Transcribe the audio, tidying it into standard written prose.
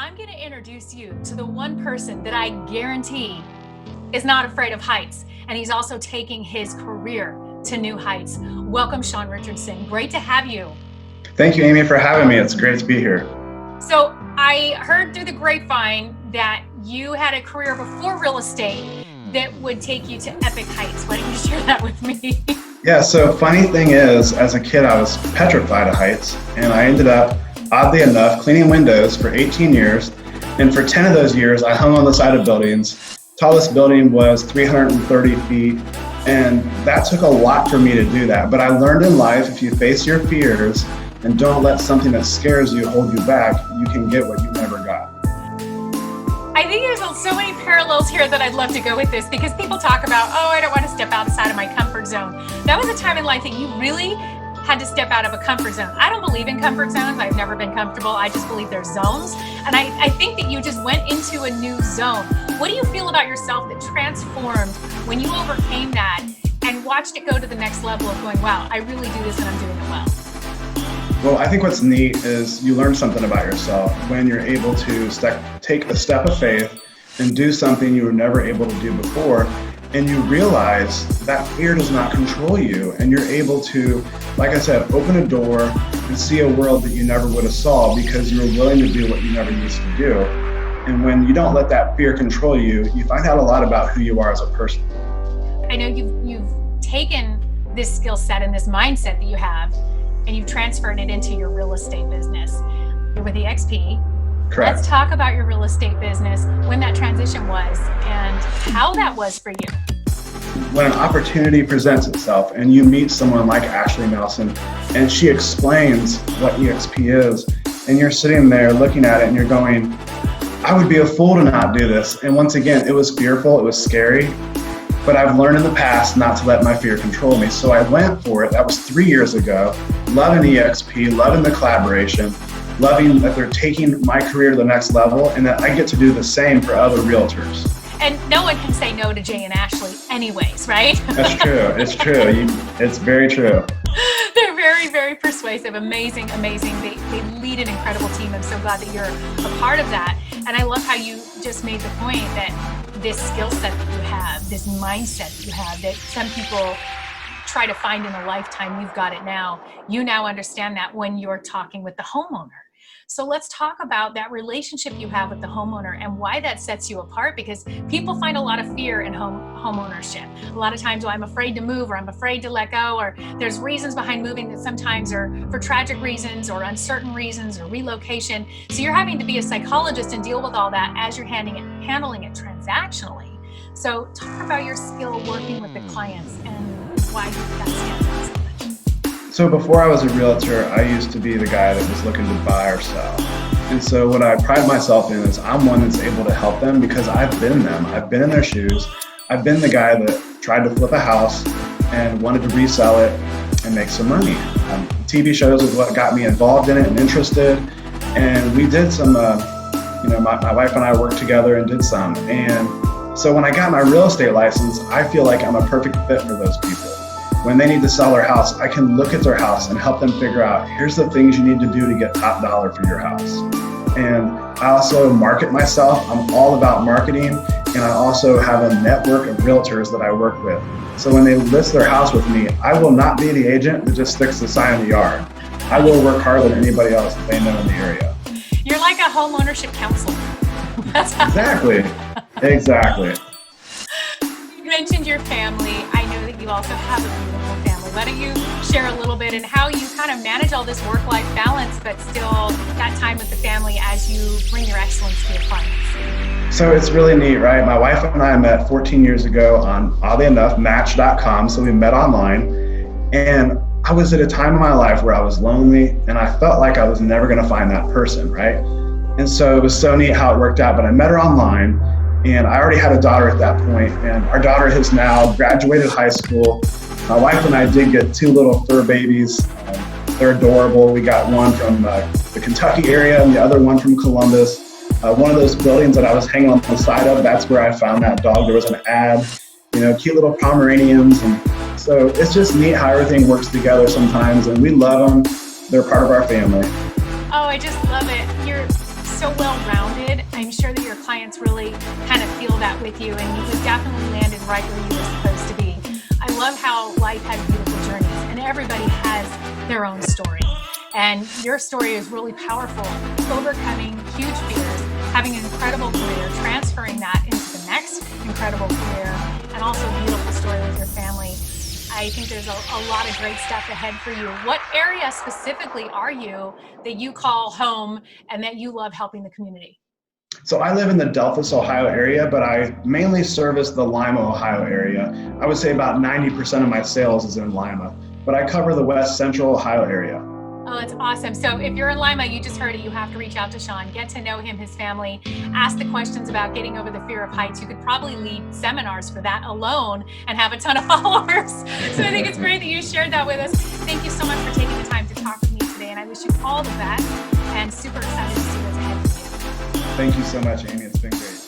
I'm going to introduce you to the one person that I guarantee is not afraid of heights. And he's also taking his career to new heights. Welcome, Shaun Richardson. Great to have you. Thank you, Amy, for having me. It's great to be here. So I heard through the grapevine that you had a career before real estate that would take you to epic heights. Why don't you share that with me? Yeah, so funny thing is, as a kid, I was petrified of heights, and I ended up, oddly enough, cleaning windows for 18 years. And for 10 of those years, I hung on the side of buildings. Tallest building was 330 feet. And that took a lot for me to do that. But I learned in life, if you face your fears and don't let something that scares you hold you back, you can get what you never got. I think there's so many parallels here that I'd love to go with this, because people talk about, oh, I don't want to step outside of my comfort zone. That was a time in life that you really had to step out of a comfort zone. I don't believe in comfort zones. I've never been comfortable. I just believe there's zones. And I think that you just went into a new zone. What do you feel about yourself that transformed when you overcame that and watched it go to the next level of going, wow, I really do this and I'm doing it well? Well, I think what's neat is you learn something about yourself when you're able to take a step of faith and do something you were never able to do before. And you realize that fear does not control you. And you're able to, like I said, open a door and see a world that you never would have saw because you were willing to do what you never used to do. And when you don't let that fear control you, you find out a lot about who you are as a person. I know you've taken this skill set and this mindset that you have, and you've transferred it into your real estate business. You're with eXp. Correct. Let's talk about your real estate business, when that transition was and how that was for you. When an opportunity presents itself and you meet someone like Ashley Nelson and she explains what eXp is, and you're sitting there looking at it and you're going, I would be a fool to not do this. And once again, it was fearful, it was scary, but I've learned in the past not to let my fear control me. So I went for it. That was 3 years ago, loving eXp, loving the collaboration, loving that they're taking my career to the next level and that I get to do the same for other realtors. And no one can say no to Jay and Ashley anyways, right? That's true. It's true. It's very true. They're very, very persuasive. Amazing. They lead an incredible team. I'm so glad that you're a part of that. And I love how you just made the point that this skill set that you have, this mindset that you have, that some people try to find in a lifetime, you've got it now. You now understand that when you're talking with the homeowner. So let's talk about that relationship you have with the homeowner and why that sets you apart, because people find a lot of fear in home ownership. A lot of times, I'm afraid to move, or I'm afraid to let go, or there's reasons behind moving that sometimes are for tragic reasons or uncertain reasons or relocation. So you're having to be a psychologist and deal with all that as you're handling it transactionally. So talk about your skill working with the clients and why that stands out so much. So before I was a realtor, I used to be the guy that was looking to buy or sell. And so what I pride myself in is I'm one that's able to help them because I've been them. I've been in their shoes. I've been the guy that tried to flip a house and wanted to resell it and make some money. TV shows is what got me involved in it and interested. And we did some, my wife and I worked together and did some. And so when I got my real estate license, I feel like I'm a perfect fit for those people. When they need to sell their house, I can look at their house and help them figure out, here's the things you need to do to get top dollar for your house. And I also market myself. I'm all about marketing. And I also have a network of realtors that I work with. So when they list their house with me, I will not be the agent that just sticks the sign in the yard. I will work harder than anybody else that they know in the area. You're like a home ownership counselor. Exactly. You mentioned your family. I know that you also have a beautiful family. Why don't you share a little bit and how you kind of manage all this work-life balance, but still got time with the family as you bring your excellence to your clients? So it's really neat, right? My wife and I met 14 years ago on, oddly enough, Match.com. So we met online, and I was at a time in my life where I was lonely and I felt like I was never going to find that person, right? And so it was so neat how it worked out, but I met her online. And I already had a daughter at that point, and our daughter has now graduated high school. My wife and I did get 2 little fur babies. They're adorable. We got one from the Kentucky area and the other one from Columbus. One of those buildings that I was hanging on the side of, that's where I found that dog. There was an ad, cute little Pomeranians. And so it's just neat how everything works together sometimes, and we love them. They're part of our family. Oh, I just love it. You're so well-rounded. I'm sure that your clients really kind of feel that with you, and you definitely landed right where you were supposed to be. I love how life has beautiful journeys, and everybody has their own story. And your story is really powerful, overcoming huge fears, having an incredible career, transferring that into the next incredible career, and also a beautiful story with your family. I think there's a lot of great stuff ahead for you. What area specifically are you that you call home and that you love helping the community? So I live in the Delphus, Ohio area, but I mainly service the Lima, Ohio area. I would say about 90% of my sales is in Lima, but I cover the West Central Ohio area. Oh, that's awesome. So if you're in Lima, you just heard it, you have to reach out to Shaun, get to know him, his family, ask the questions about getting over the fear of heights. You could probably lead seminars for that alone and have a ton of followers. So I think it's great that you shared that with us. Thank you so much for taking the time to talk with me today, and I wish you all the best and super excited to see what's ahead for you. Thank you so much, Amy. It's been great.